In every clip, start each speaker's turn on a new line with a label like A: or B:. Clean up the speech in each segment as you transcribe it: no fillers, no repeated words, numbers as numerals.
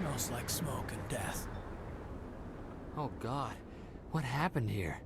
A: Smells like smoke and death.
B: Oh God, what happened here?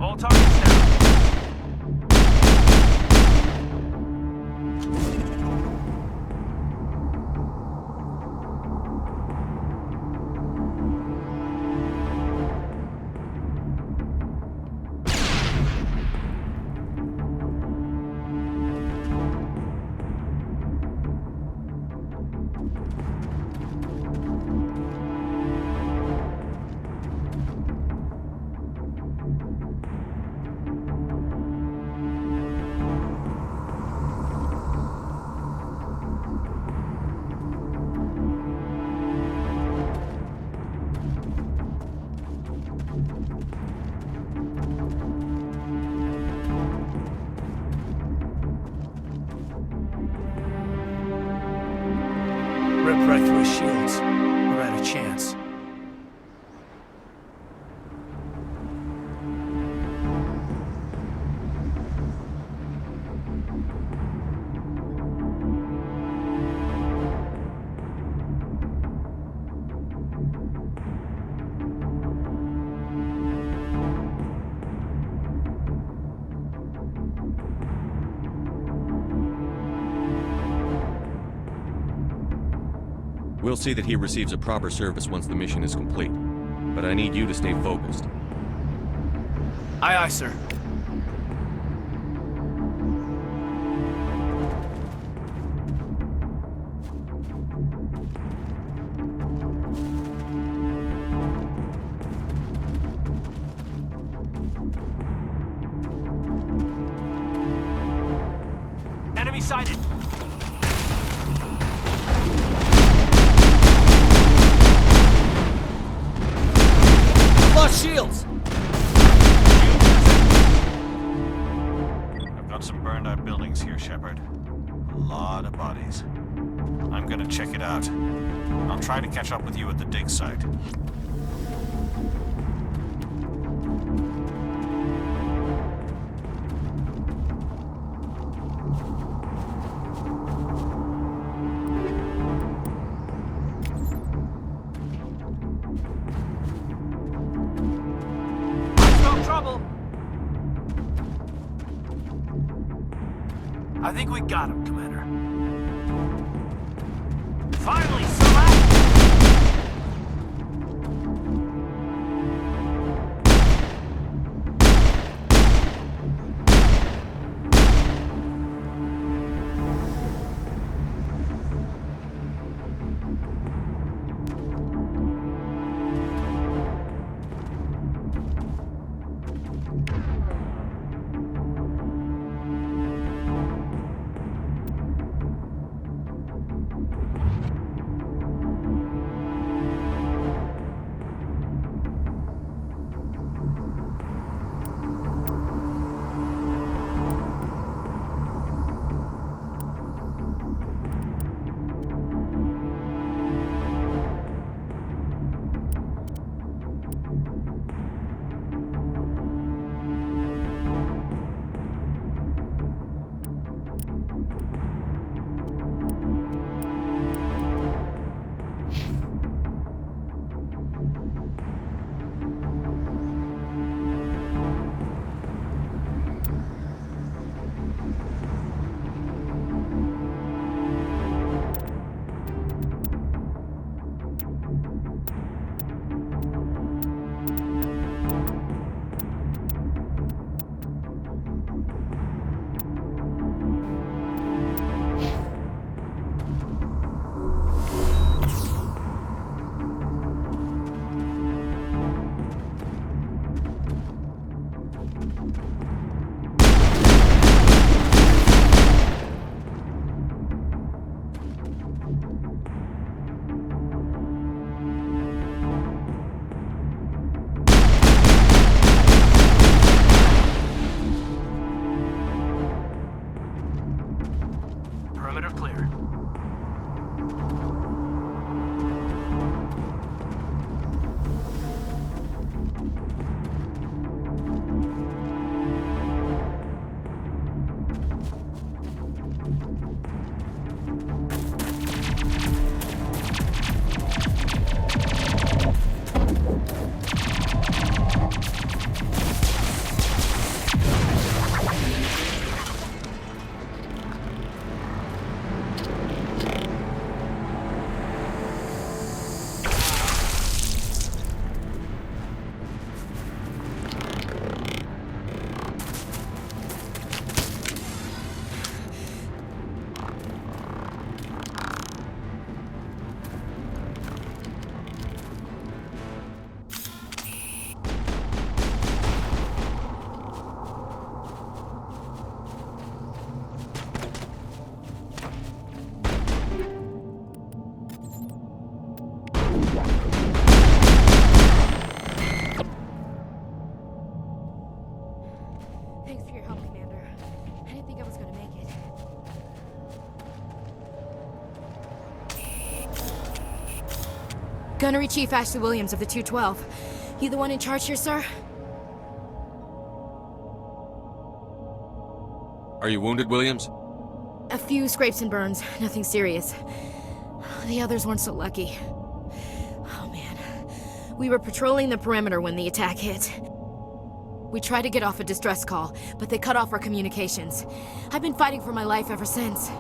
C: All targets down.
A: Ripped right through his shields. We're at a chance.
D: We'll see that he receives a proper service once the mission is complete. But I need you to stay focused.
A: Aye, aye, sir.
C: Enemy sighted.
B: Lost shields!
C: I've got some burned out buildings here, Shepard. A lot of bodies. I'm gonna check it out. I'll try to catch up with you at the dig site. Trouble.
A: I think we got him, Commander.
C: Finally, some action!
E: Gunnery Chief Ashley Williams of the 212. You the one in charge here, sir?
D: Are you wounded, Williams?
E: A few scrapes and burns, nothing serious. The others weren't so lucky. Oh man. We were patrolling the perimeter when the attack hit. We tried to get off a distress call, but they cut off our communications. I've been fighting for my life ever since.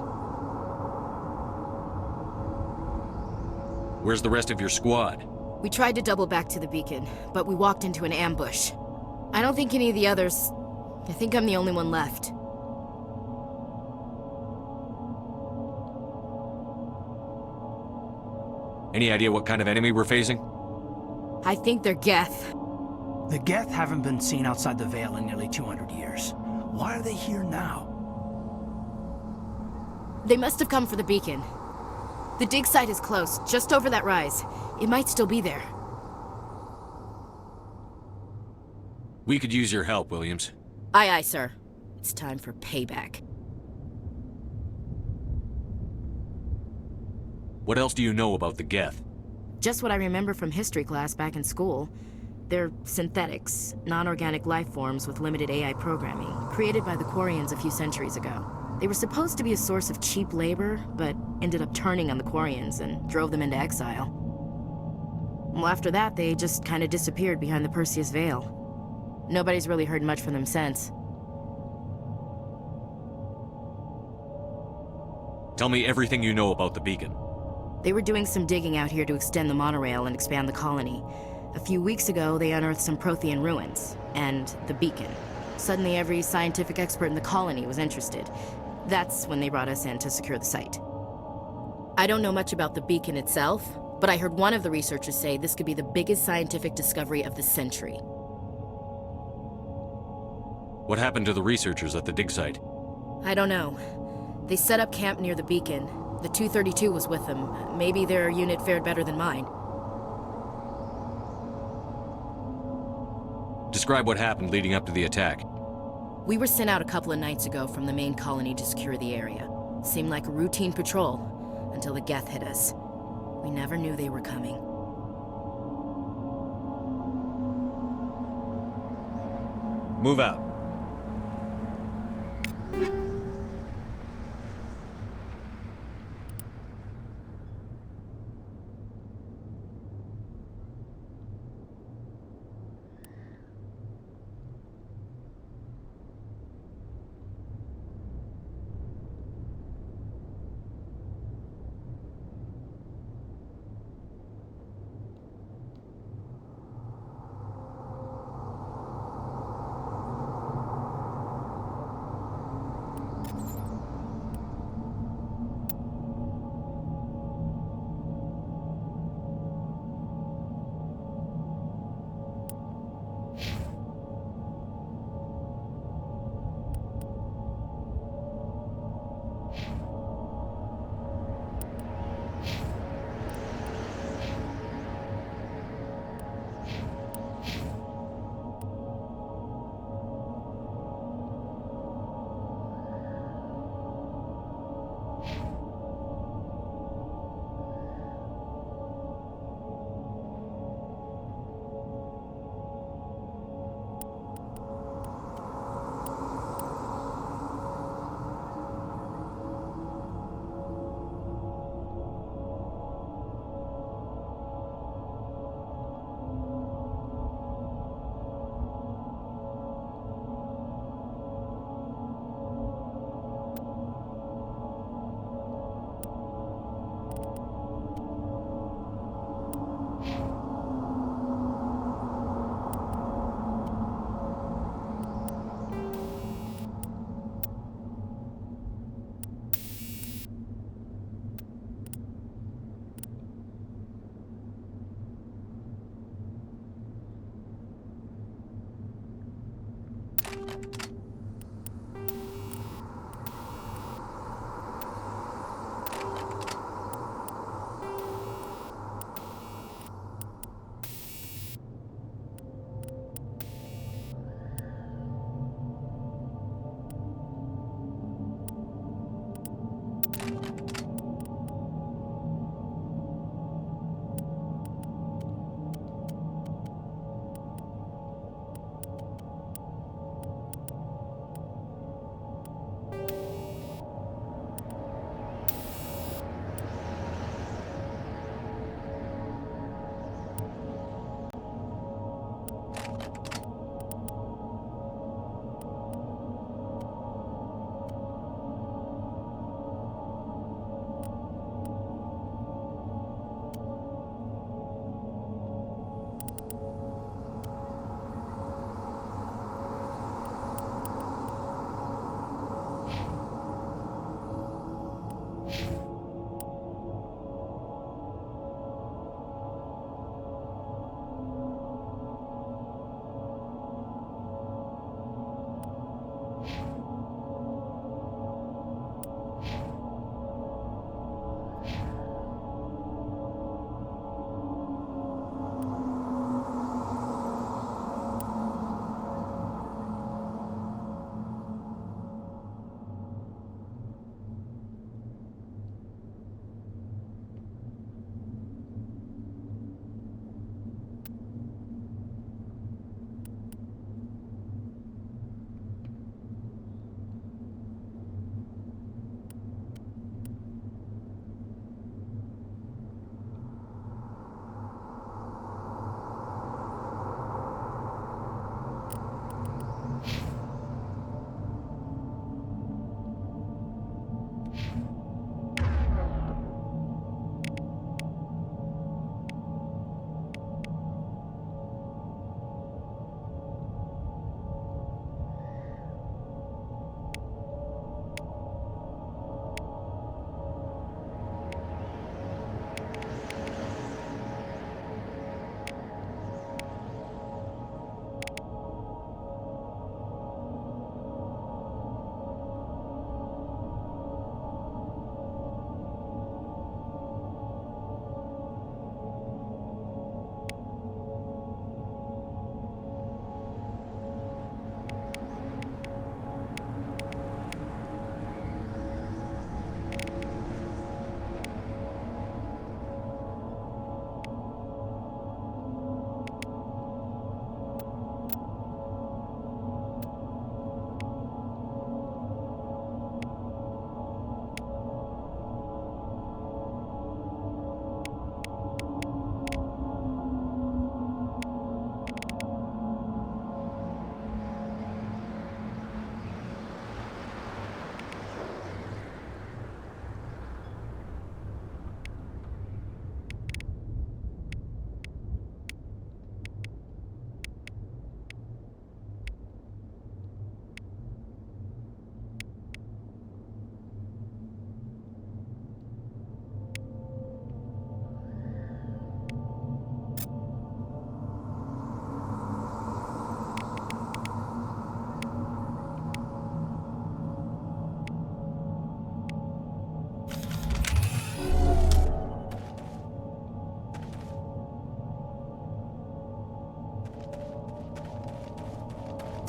D: Where's the rest of your squad?
E: We tried to double back to the beacon, but we walked into an ambush. I don't think any of the others... I think I'm the only one left.
D: Any idea what kind of enemy we're facing?
E: I think they're Geth.
A: The Geth haven't been seen outside the Veil in nearly 200 years. Why are they here now?
E: They must have come for the beacon. The dig site is close, just over that rise. It might still be there.
D: We could use your help, Williams.
E: Aye, aye, sir. It's time for payback.
D: What else do you know about the Geth?
E: Just what I remember from history class back in school. They're synthetics, non-organic life forms with limited AI programming, created by the Quarians a few centuries ago. They were supposed to be a source of cheap labor, but ended up turning on the Quarians and drove them into exile. Well, after that, they just kind of disappeared behind the Perseus Veil. Nobody's really heard much from them since.
D: Tell me everything you know about the beacon.
E: They were doing some digging out here to extend the monorail and expand the colony. A few weeks ago, they unearthed some Prothean ruins, and the beacon. Suddenly, every scientific expert in the colony was interested. That's when they brought us in to secure the site. I don't know much about the beacon itself, but I heard one of the researchers say this could be the biggest scientific discovery of the century.
D: What happened to the researchers at the dig site?
E: I don't know. They set up camp near the beacon. The 232 was with them. Maybe their unit fared better than mine.
D: Describe what happened leading up to the attack.
E: We were sent out a couple of nights ago from the main colony to secure the area. Seemed like a routine patrol, until the Geth hit us. We never knew they were coming.
D: Move out.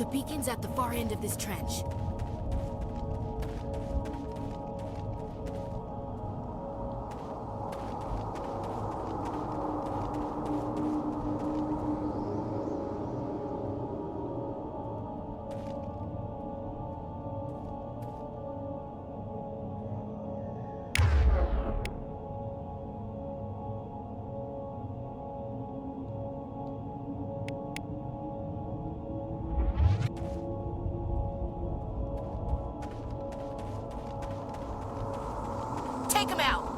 E: The beacon's at the far end of this trench. Take him out!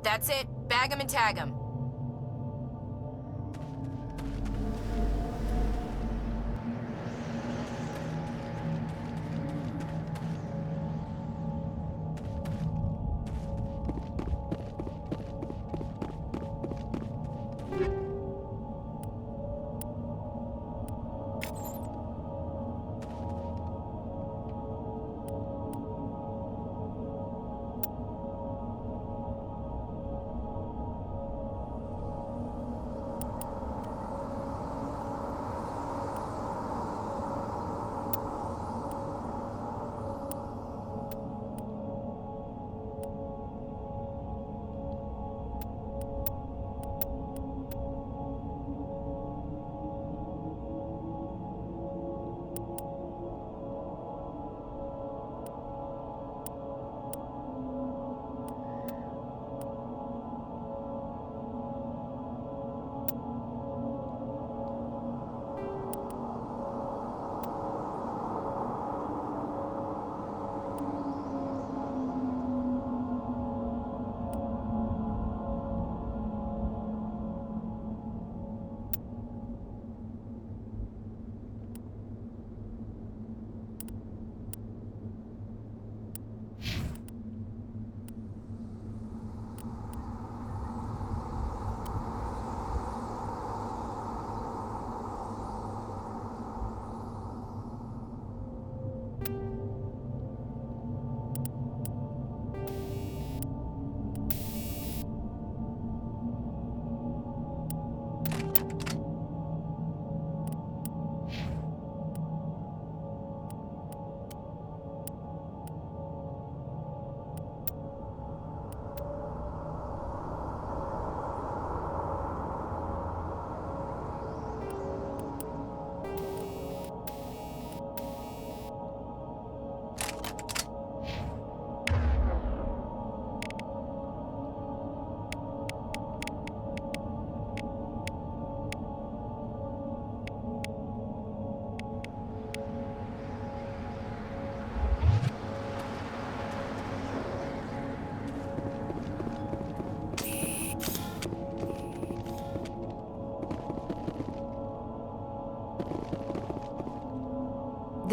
E: That's it. Bag him and tag him.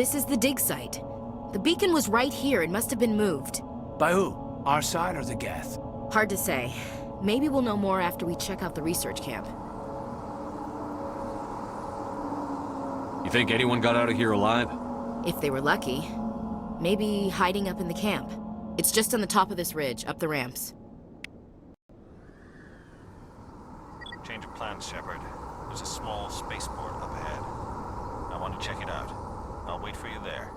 E: This is the dig site. The beacon was right here. It must have been moved.
A: By who? Our side or the Geth?
E: Hard to say. Maybe we'll know more after we check out the research camp.
D: You think anyone got out of here alive?
E: If they were lucky. Maybe hiding up in the camp. It's just on the top of this ridge, up the ramps.
C: Change of plans, Shepard. There's a small spaceport up ahead. I want to check it out. I'll wait for you there.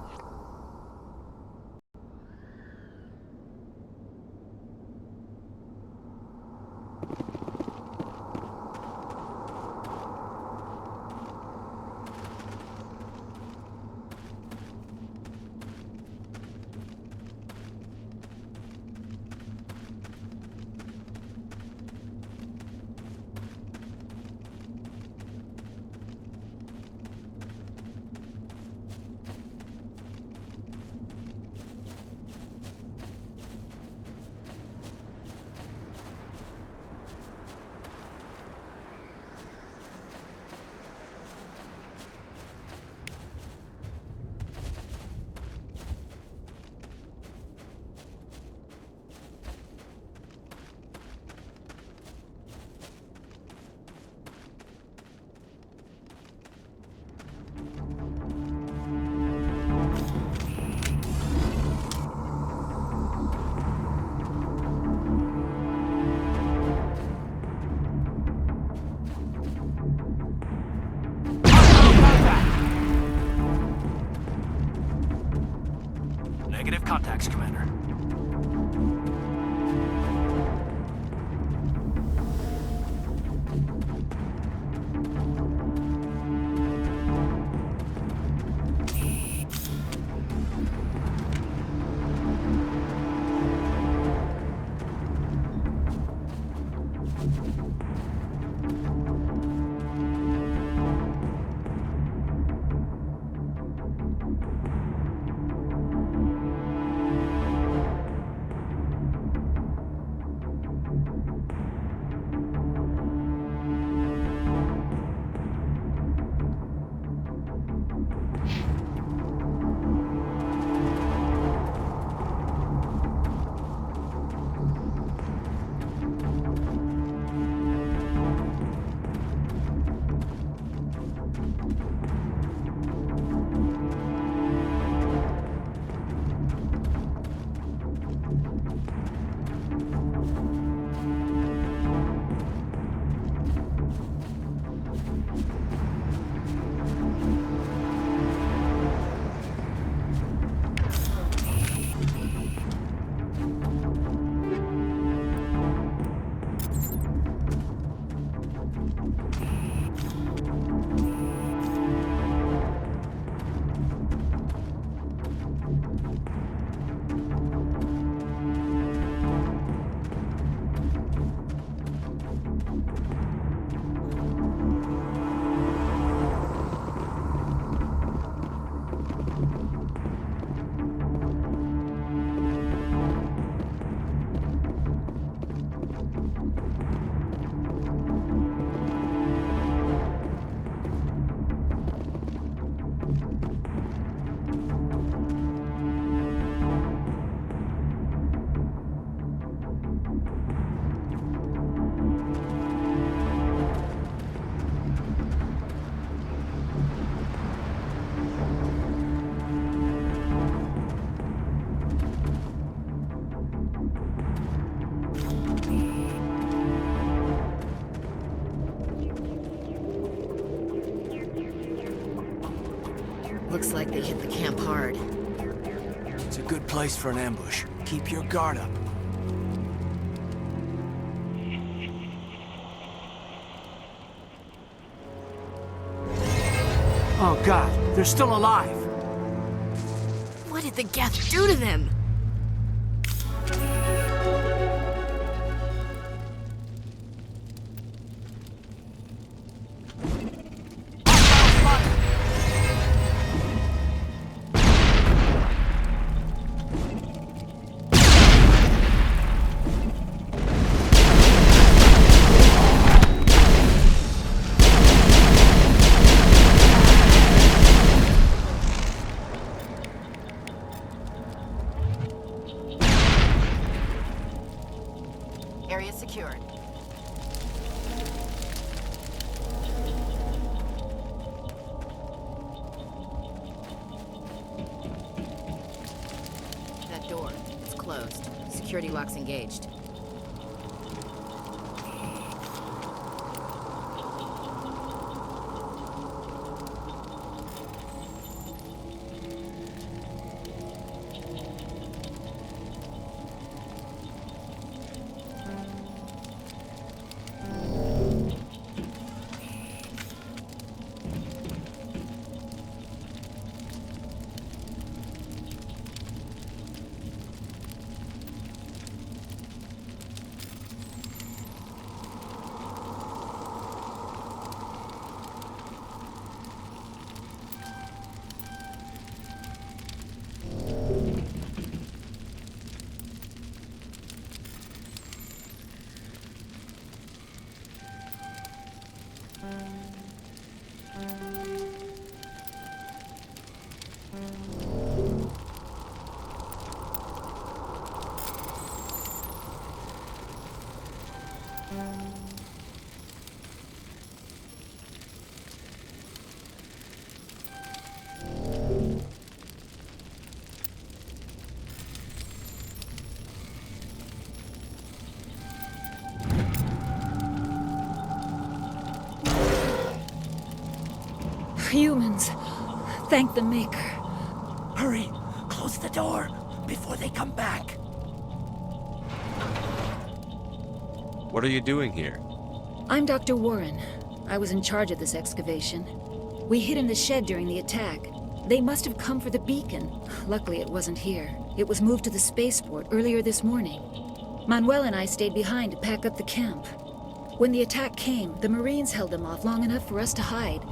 E: Looks like they hit the camp hard.
A: It's a good place for an ambush. Keep your guard up. Oh God, they're still alive!
E: What did the Geth do to them? Area secured. That door, it's closed. Security lock's engaged.
F: Humans. Thank the Maker.
A: Hurry! Close the door before they come back.
D: What are you doing here?
F: I'm Dr. Warren. I was in charge of this excavation. We hid in the shed during the attack. They must have come for the beacon. Luckily, it wasn't here. It was moved to the spaceport earlier this morning. Manuel and I stayed behind to pack up the camp. When the attack came, the Marines held them off long enough for us to hide.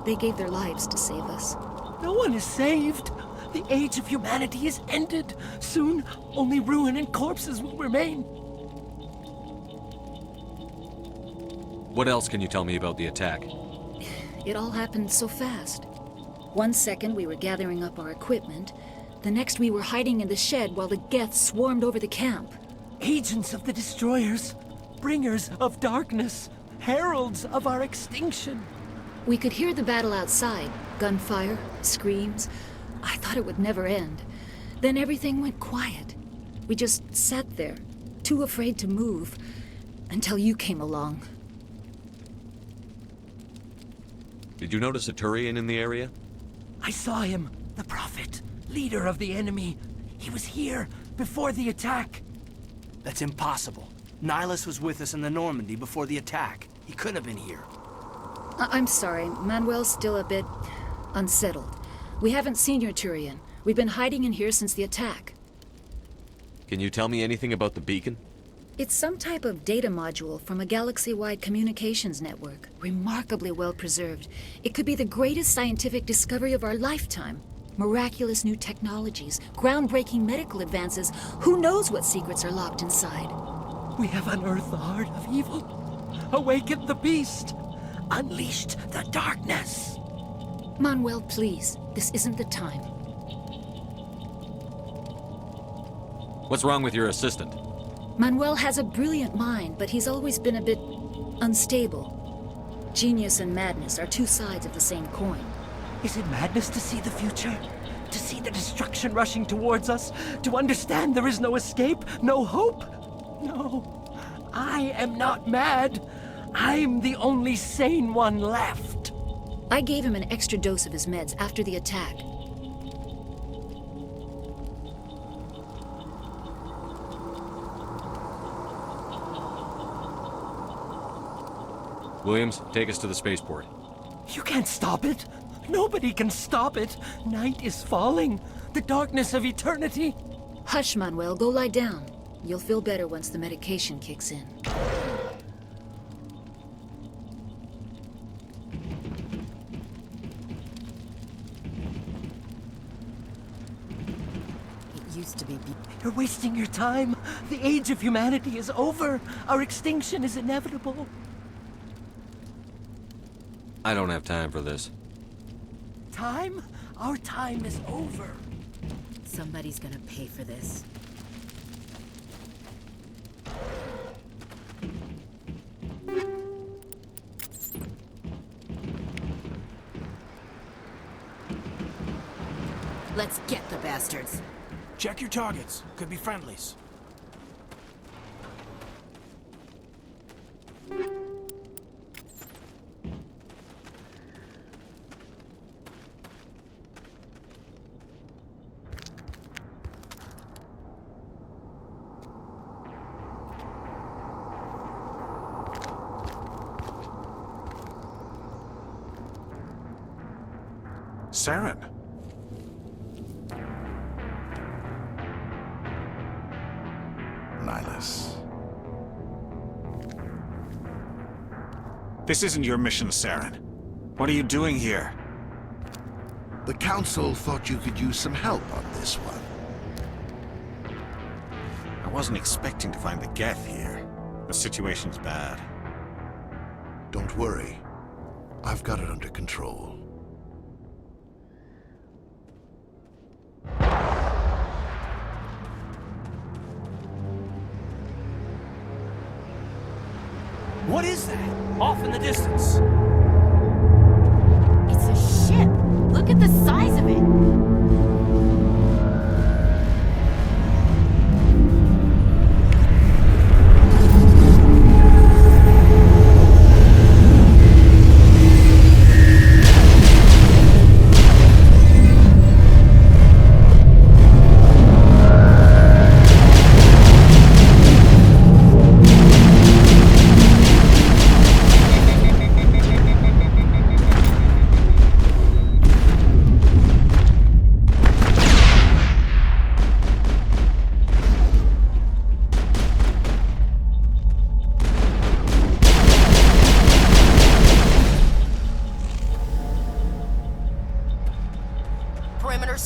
F: They gave their lives to save us.
G: No one is saved. The age of humanity is ended. Soon, only ruin and corpses will remain.
D: What else can you tell me about the attack?
F: It all happened so fast. One second we were gathering up our equipment. The next we were hiding in the shed while the Geth swarmed over the camp.
G: Agents of the destroyers, bringers of darkness, heralds of our extinction.
F: We could hear the battle outside. Gunfire, screams. I thought it would never end. Then everything went quiet. We just sat there, too afraid to move, until you came along.
D: Did you notice a Turian in the area?
G: I saw him, the Prophet, leader of the enemy. He was here before the attack.
A: That's impossible. Nihilus was with us in the Normandy before the attack. He couldn't have been here.
F: I'm sorry, Manuel's still a bit unsettled. We haven't seen your Turian. We've been hiding in here since the attack.
D: Can you tell me anything about the beacon?
F: It's some type of data module from a galaxy-wide communications network. Remarkably well preserved. It could be the greatest scientific discovery of our lifetime. Miraculous new technologies, groundbreaking medical advances. Who knows what secrets are locked inside?
G: We have unearthed the heart of evil, awakened the beast, unleashed the darkness.
F: Manuel, please. This isn't the time.
D: What's wrong with your assistant?
F: Manuel has a brilliant mind, but he's always been a bit unstable. Genius and madness are two sides of the same coin.
G: Is it madness to see the future? To see the destruction rushing towards us? To understand there is no escape? No hope? No. I am not mad. I'm the only sane one left.
F: I gave him an extra dose of his meds after the attack.
D: Williams, take us to the spaceport.
G: You can't stop it. Nobody can stop it. Night is falling. The darkness of eternity.
F: Hush, Manuel. Go lie down. You'll feel better once the medication kicks in.
E: It used to be...
G: You're wasting your time. The age of humanity is over. Our extinction is inevitable.
D: I don't have time for this.
G: Time? Our time is over.
E: Somebody's gonna pay for this. Let's get the bastards.
A: Check your targets. Could be friendlies.
C: Saren.
H: Nihilus.
C: This isn't your mission, Saren. What are you doing here?
H: The Council thought you could use some help on this one.
C: I wasn't expecting to find the Geth here. The situation's bad.
H: Don't worry. I've got it under control.
A: What is that? Off in the distance.
E: It's a ship. Look at the size of it.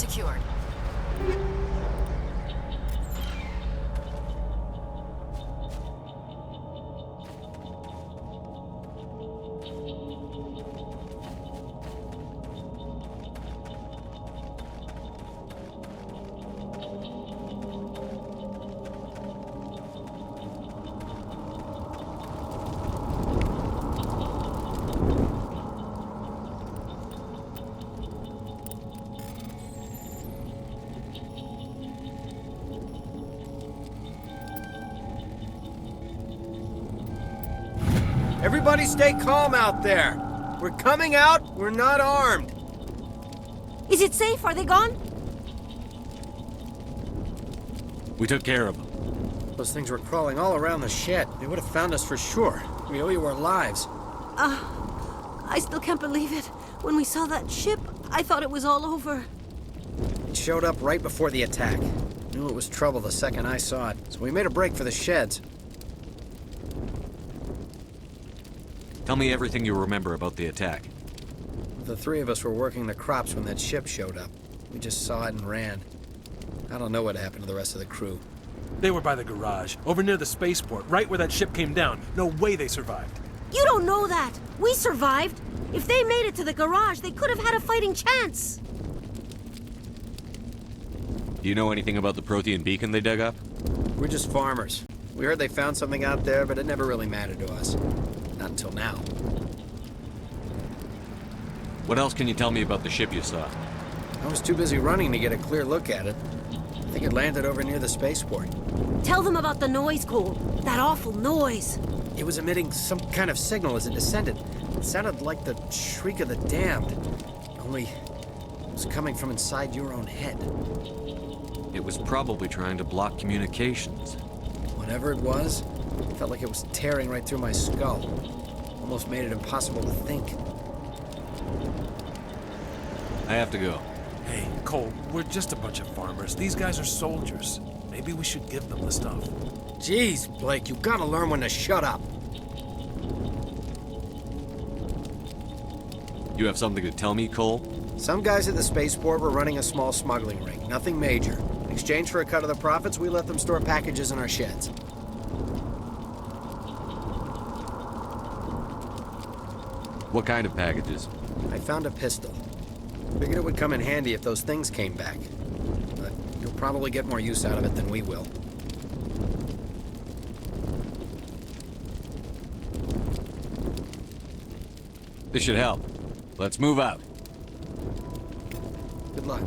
E: secured.
I: Everybody stay calm out there. We're coming out, we're not armed.
J: Is it safe? Are they gone?
D: We took care of them.
I: Those things were crawling all around the shed. They would have found us for sure. We owe you our lives.
J: I still can't believe it. When we saw that ship, I thought it was all over.
I: It showed up right before the attack. Knew it was trouble the second I saw it, so we made a break for the sheds.
D: Tell me everything you remember about the attack.
I: The three of us were working the crops when that ship showed up. We just saw it and ran. I don't know what happened to the rest of the crew.
K: They were by the garage, over near the spaceport, right where that ship came down. No way they survived.
J: You don't know that. We survived. If they made it to the garage, they could have had a fighting chance.
D: Do you know anything about the Prothean beacon they dug up?
I: We're just farmers. We heard they found something out there, but it never really mattered to us. Not until now.
D: What else can you tell me about the ship you saw?
I: I was too busy running to get a clear look at it. I think it landed over near the spaceport.
J: Tell them about the noise, Cole. That awful noise.
I: It was emitting some kind of signal as it descended. It sounded like the shriek of the damned. Only it was coming from inside your own head.
D: It was probably trying to block communications.
I: Whatever it was, it felt like it was tearing right through my skull. Almost made it impossible to think.
D: I have to go.
K: Hey, Cole, we're just a bunch of farmers. These guys are soldiers. Maybe we should give them the stuff.
I: Jeez, Blake, you gotta learn when to shut up.
D: You have something to tell me, Cole?
I: Some guys at the spaceport were running a small smuggling ring. Nothing major. In exchange for a cut of the profits, we let them store packages in our sheds.
D: What kind of packages?
I: I found a pistol. Figured it would come in handy if those things came back. But you'll probably get more use out of it than we will.
D: This should help. Let's move out.
I: Good luck.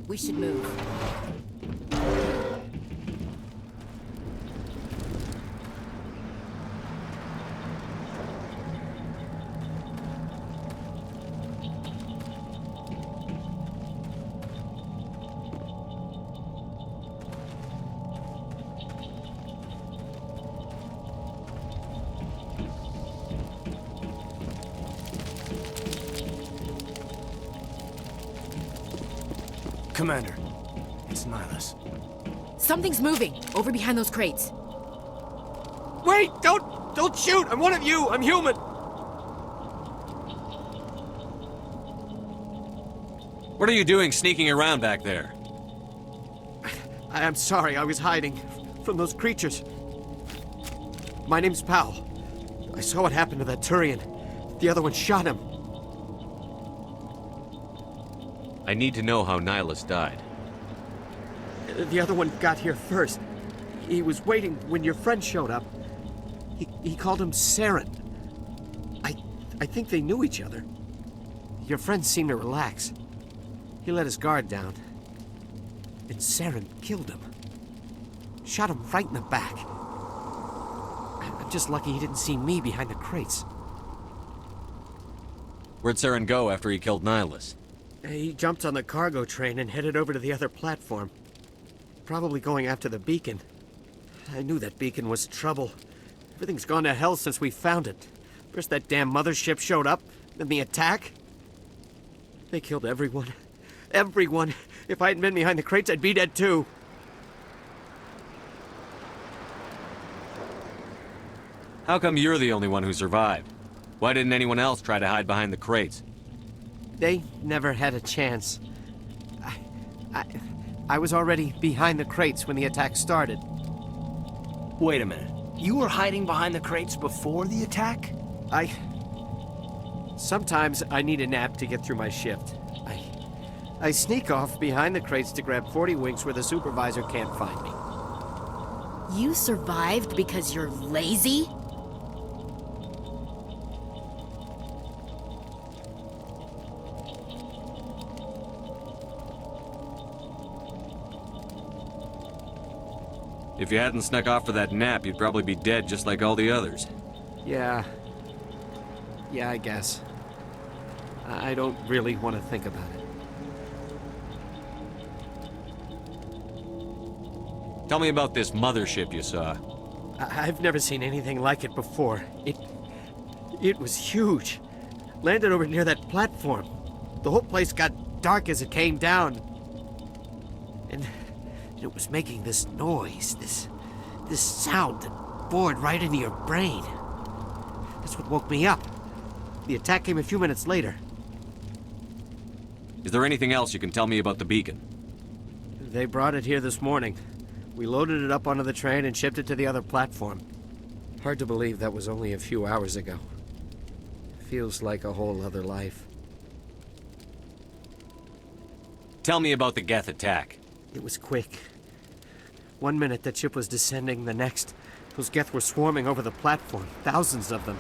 E: We should move.
A: Commander, it's Nihilus.
E: Something's moving, over behind those crates.
G: Wait! Don't shoot! I'm one of you! I'm human!
D: What are you doing sneaking around back there?
G: I'm sorry, I was hiding from those creatures. My name's Powell. I saw what happened to that Turian. The other one shot him.
D: I need to know how Nihilus died.
G: The other one got here first. He was waiting when your friend showed up. He called him Saren. I think they knew each other. Your friend seemed to relax. He let his guard down. And Saren killed him. Shot him right in the back. I'm just lucky he didn't see me behind the crates.
D: Where'd Saren go after he killed Nihilus?
G: He jumped on the cargo train and headed over to the other platform.
I: probably going after the beacon. I knew that beacon was trouble. Everything's gone to hell since we found it. First that damn mothership showed up, then the attack. They killed everyone. Everyone. If I hadn't been behind the crates, I'd be dead too.
D: How come you're the only one who survived? Why didn't anyone else try to hide behind the crates?
I: They never had a chance. I was already behind the crates when the attack started.
A: Wait a minute. You were hiding behind the crates before the attack?
I: Sometimes I need a nap to get through my shift. I sneak off behind the crates to grab 40 winks where the supervisor can't find me.
E: You survived because you're lazy?
D: If you hadn't snuck off for that nap, you'd probably be dead just like all the others.
I: Yeah, I guess. I don't really want to think about it.
D: Tell me about this mothership you saw.
I: I've never seen anything like it before. It was huge. Landed over near that platform. The whole place got dark as it came down. And it was making this noise, this sound that bored right into your brain. That's what woke me up. The attack came a few minutes later.
D: Is there anything else you can tell me about the beacon?
I: They brought it here this morning. We loaded it up onto the train and shipped it to the other platform. Hard to believe that was only a few hours ago. Feels like a whole other life.
D: Tell me about the Geth attack.
I: It was quick. 1 minute that ship was descending, the next, those Geth were swarming over the platform, thousands of them.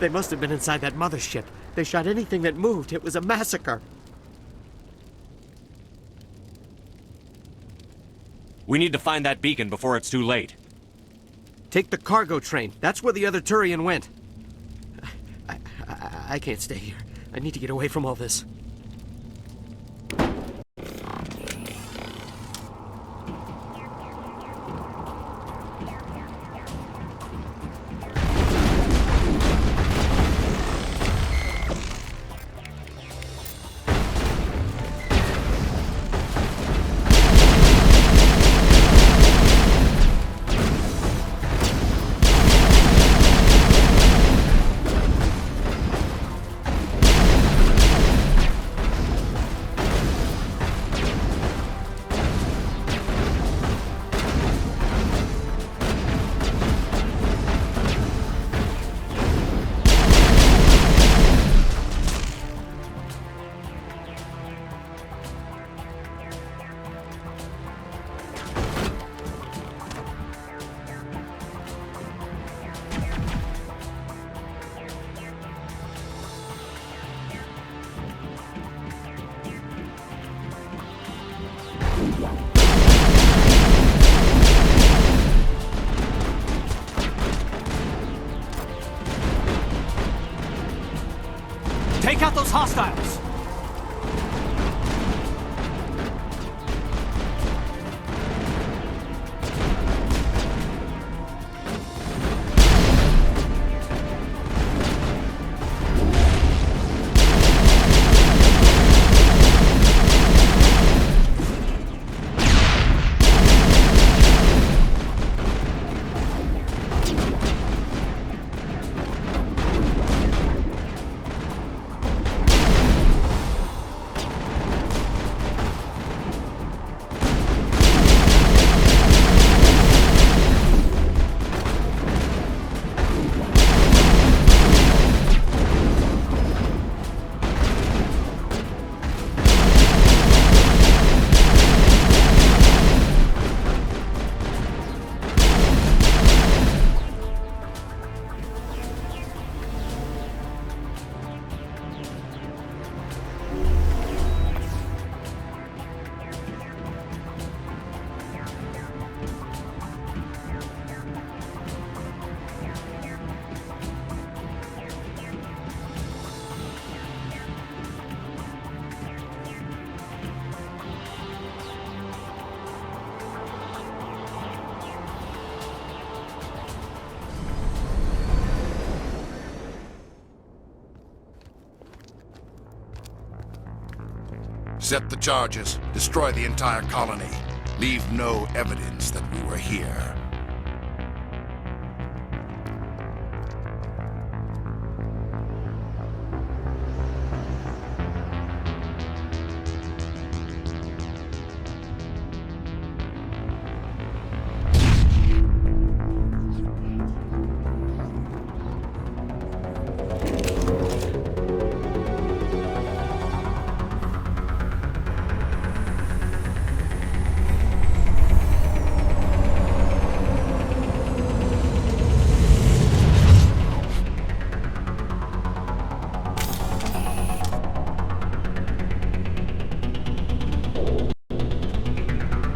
I: They must have been inside that mothership. They shot anything that moved. It was a massacre.
D: We need to find that beacon before it's too late.
I: Take the cargo train. That's where the other Turian went. I can't stay here. I need to get away from all this.
A: Take out those hostiles!
H: Set the charges. Destroy the entire colony. Leave no evidence that we were here.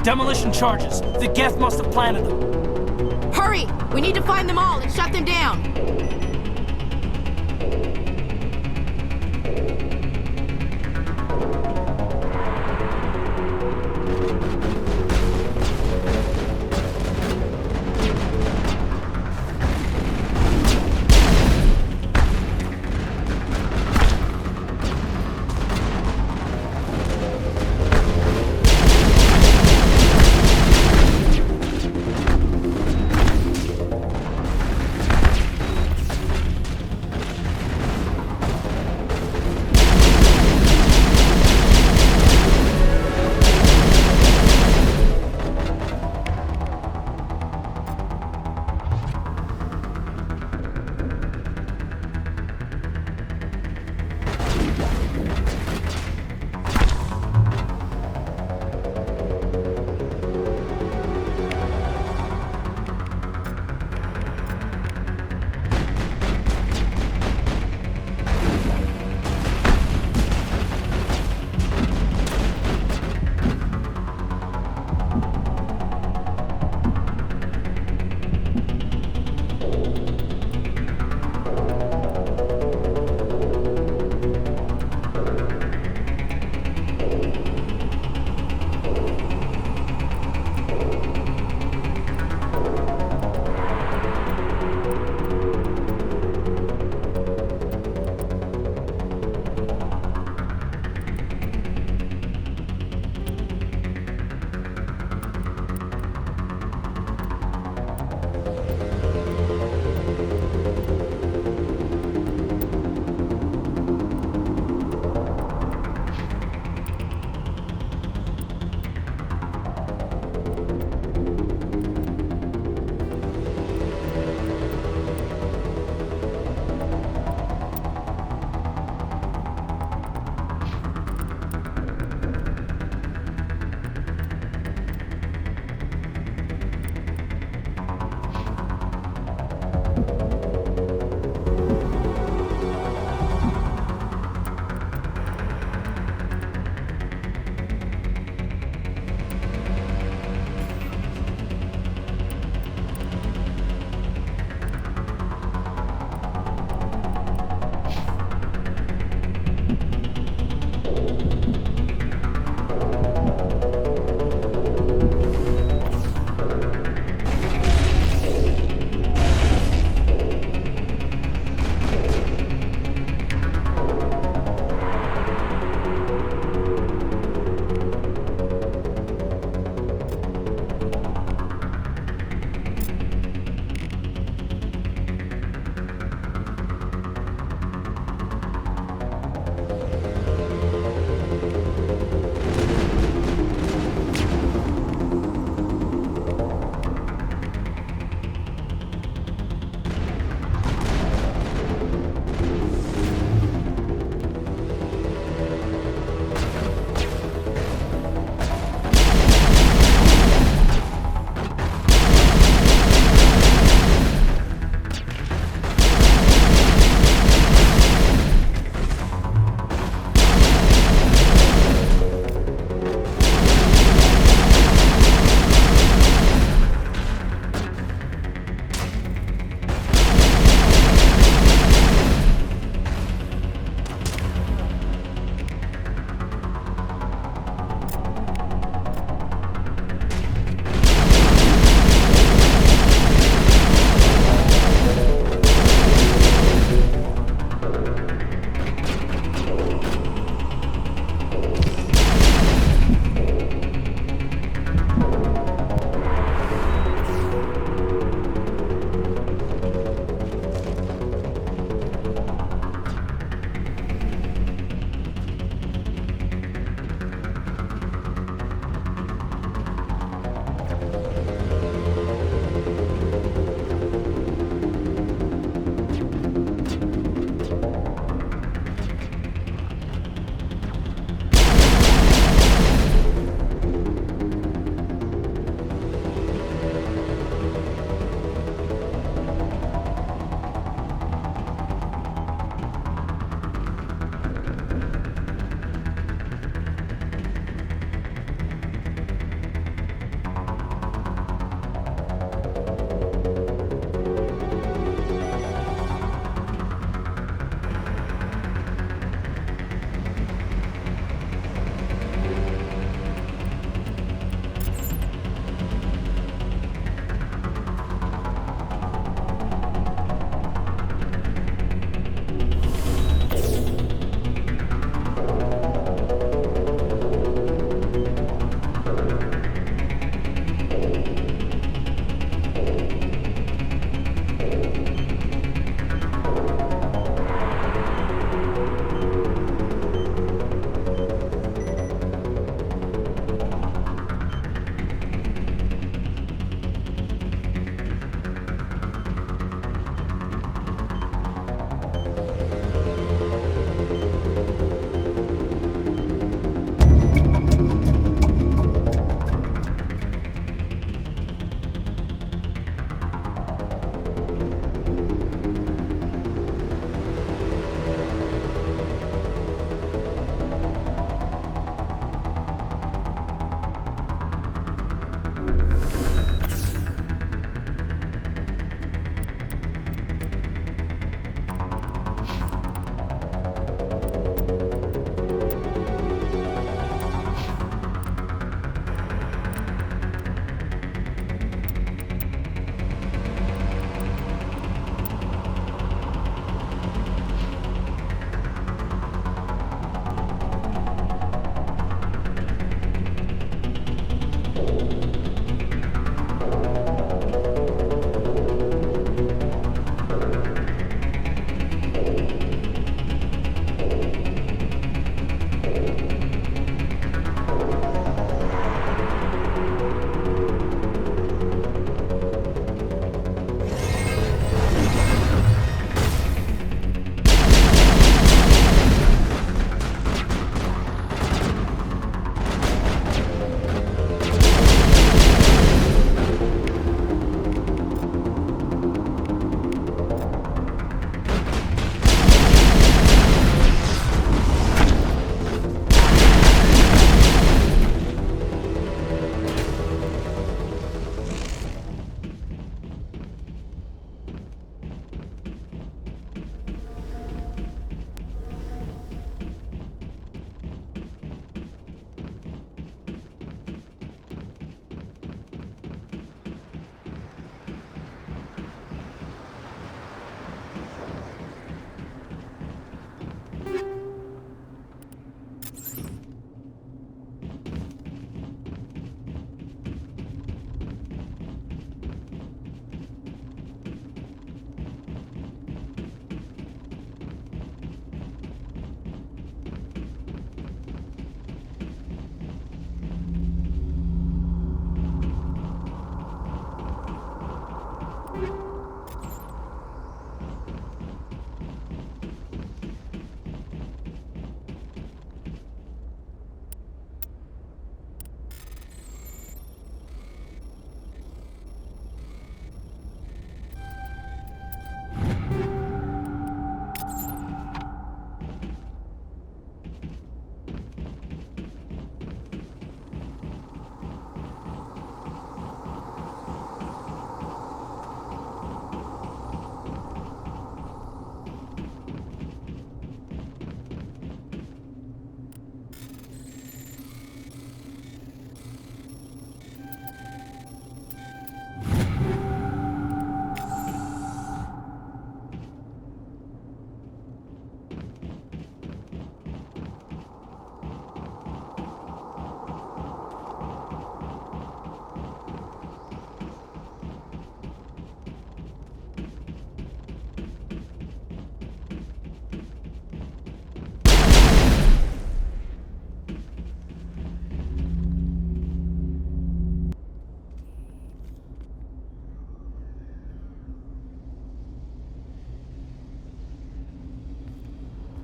A: Demolition charges. The Geth must have planted them.
E: Hurry! We need to find them all and shut them down!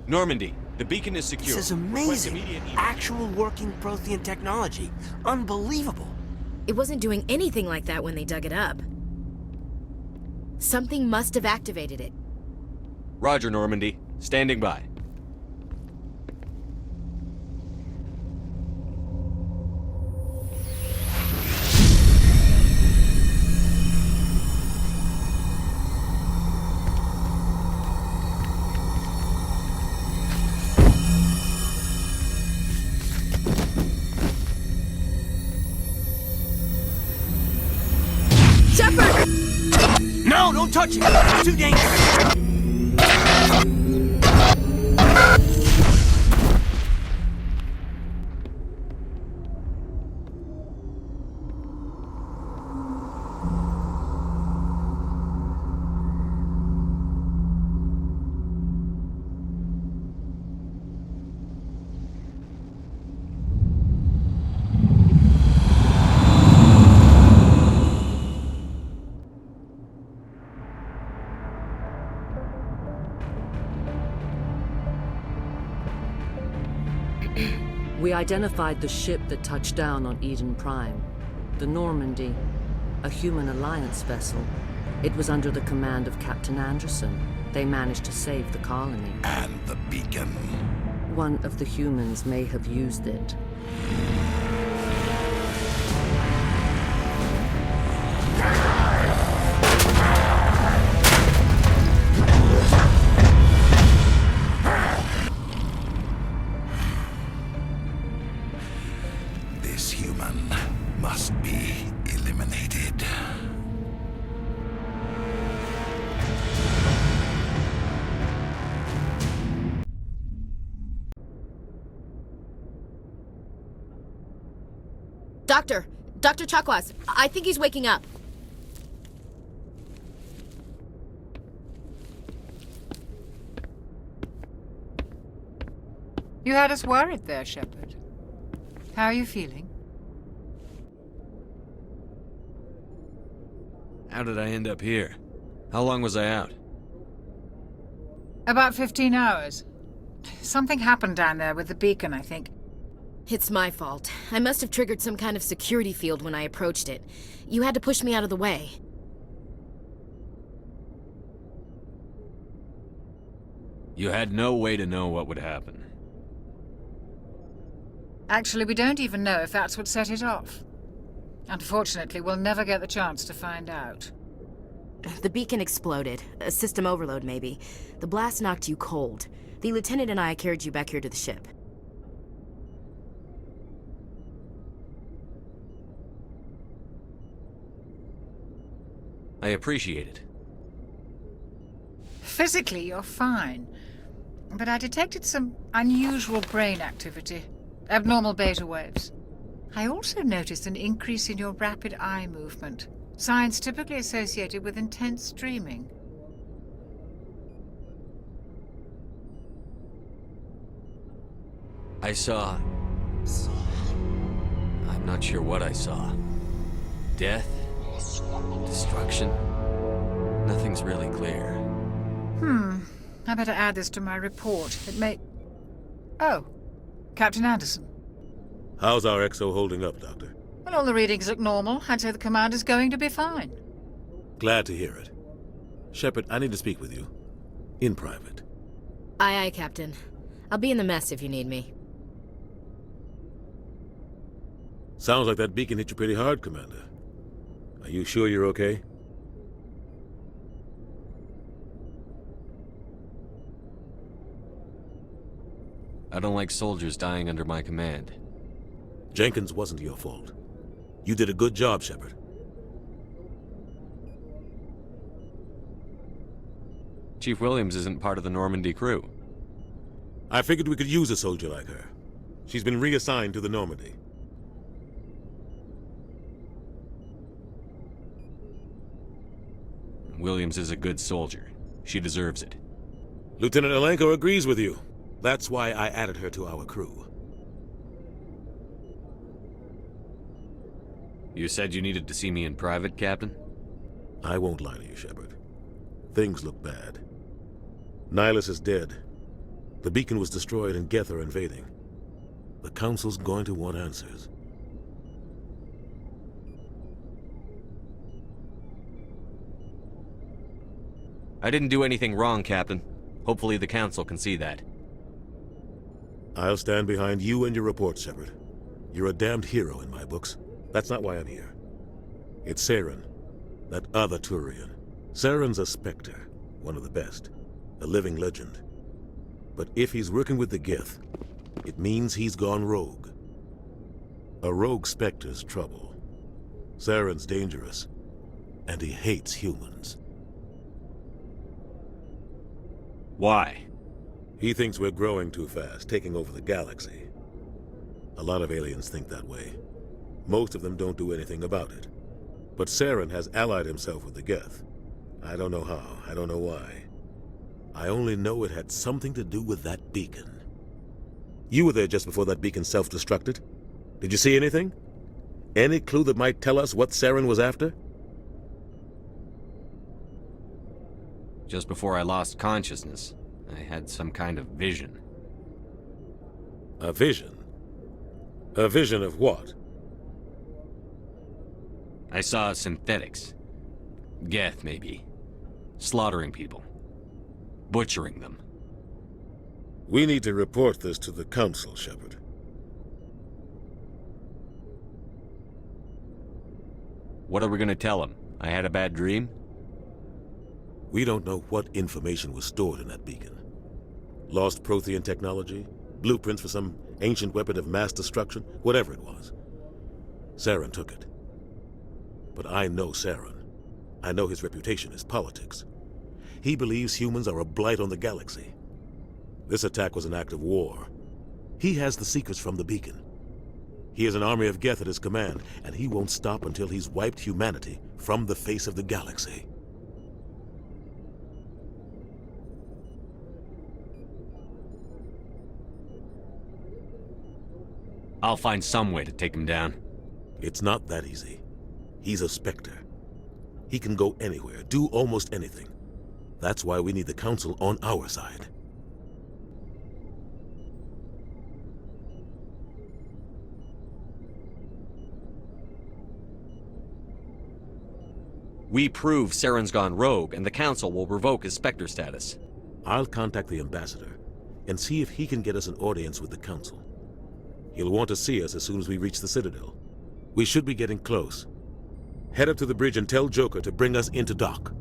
D: Normandy, the beacon is secure.
A: This is
D: Request
A: amazing.
D: immediate evac.
A: Actual working Prothean technology. Unbelievable.
E: It wasn't doing anything like that when they dug it up. Something must have activated it.
D: Roger, Normandy. Standing by.
E: Shepard!
A: No, don't touch it! It's too dangerous!
L: We identified the ship that touched down on Eden Prime. The Normandy, a human alliance vessel. It was under the command of Captain Anderson. They managed to save the colony.
H: And the beacon.
L: One of the humans may have used it.
H: This human must be eliminated.
E: Dr. Chakwas, I think he's waking up.
M: You had us worried there, Shepard. How are you feeling?
D: How did I end up here? How long was I out?
M: About 15 hours. Something happened down there with the beacon, I think.
E: It's my fault. I must have triggered some kind of security field when I approached it. You had to push me out of the way.
D: You had no way to know what would happen.
M: Actually, we don't even know if that's what set it off. Unfortunately, we'll never get the chance to find out.
E: The beacon exploded. A system overload, maybe. The blast knocked you cold. The lieutenant and I carried you back here to the ship.
D: I appreciate it.
M: Physically, you're fine. But I detected some unusual brain activity. Abnormal beta waves. I also noticed an increase in your rapid eye movement. Signs typically associated with intense dreaming.
D: I saw... I'm not sure what I saw. Death? Destruction? Nothing's really clear.
M: I better add this to my report. It may... Oh, Captain Anderson.
K: How's our XO holding up, Doctor?
M: Well, all the readings look normal. I'd say the commander's going to be fine.
K: Glad to hear it. Shepard, I need to speak with you. In private.
E: Aye, Captain. I'll be in the mess if you need me.
K: Sounds like that beacon hit you pretty hard, Commander. Are you sure you're okay?
D: I don't like soldiers dying under my command.
K: Jenkins wasn't your fault. You did a good job, Shepard.
D: Chief Williams isn't part of the Normandy crew.
N: I figured we could use a soldier like her. She's been reassigned to the Normandy.
D: Williams is a good soldier. She deserves it.
N: Lieutenant Alenko agrees with you. That's why I added her to our crew.
D: You said you needed to see me in private, Captain?
N: I won't lie to you, Shepard. Things look bad. Nihilus is dead. The beacon was destroyed and Geth are invading. The Council's going to want answers.
D: I didn't do anything wrong, Captain. Hopefully the Council can see that.
N: I'll stand behind you and your report, Shepard. You're a damned hero in my books. That's not why I'm here. It's Saren, that other Turian. Saren's a Spectre, one of the best. A living legend. But if he's working with the Geth, it means he's gone rogue. A rogue Spectre's trouble. Saren's dangerous, and he hates humans.
D: Why?
N: He thinks we're growing too fast, taking over the galaxy. A lot of aliens think that way. Most of them don't do anything about it. But Saren has allied himself with the Geth. I don't know how, I don't know why. I only know it had something to do with that beacon. You were there just before that beacon self-destructed. Did you see anything? Any clue that might tell us what Saren was after?
D: Just before I lost consciousness, I had some kind of vision.
N: A vision? A vision of what?
D: I saw synthetics. Geth, maybe. Slaughtering people. Butchering them.
N: We need to report this to the Council, Shepard.
D: What are we gonna tell them? I had a bad dream?
N: We don't know what information was stored in that beacon. Lost Prothean technology? Blueprints for some ancient weapon of mass destruction? Whatever it was. Saren took it. But I know Saren. I know his reputation is politics. He believes humans are a blight on the galaxy. This attack was an act of war. He has the secrets from the beacon. He has an army of Geth at his command, and he won't stop until he's wiped humanity from the face of the galaxy.
D: I'll find some way to take him down.
N: It's not that easy. He's a Spectre. He can go anywhere, do almost anything. That's why we need the Council on our side.
D: We prove Saren's gone rogue, and the Council will revoke his Spectre status.
N: I'll contact the Ambassador and see if he can get us an audience with the Council. He'll want to see us as soon as we reach the Citadel. We should be getting close. Head up to the bridge and tell Joker to bring us into dock.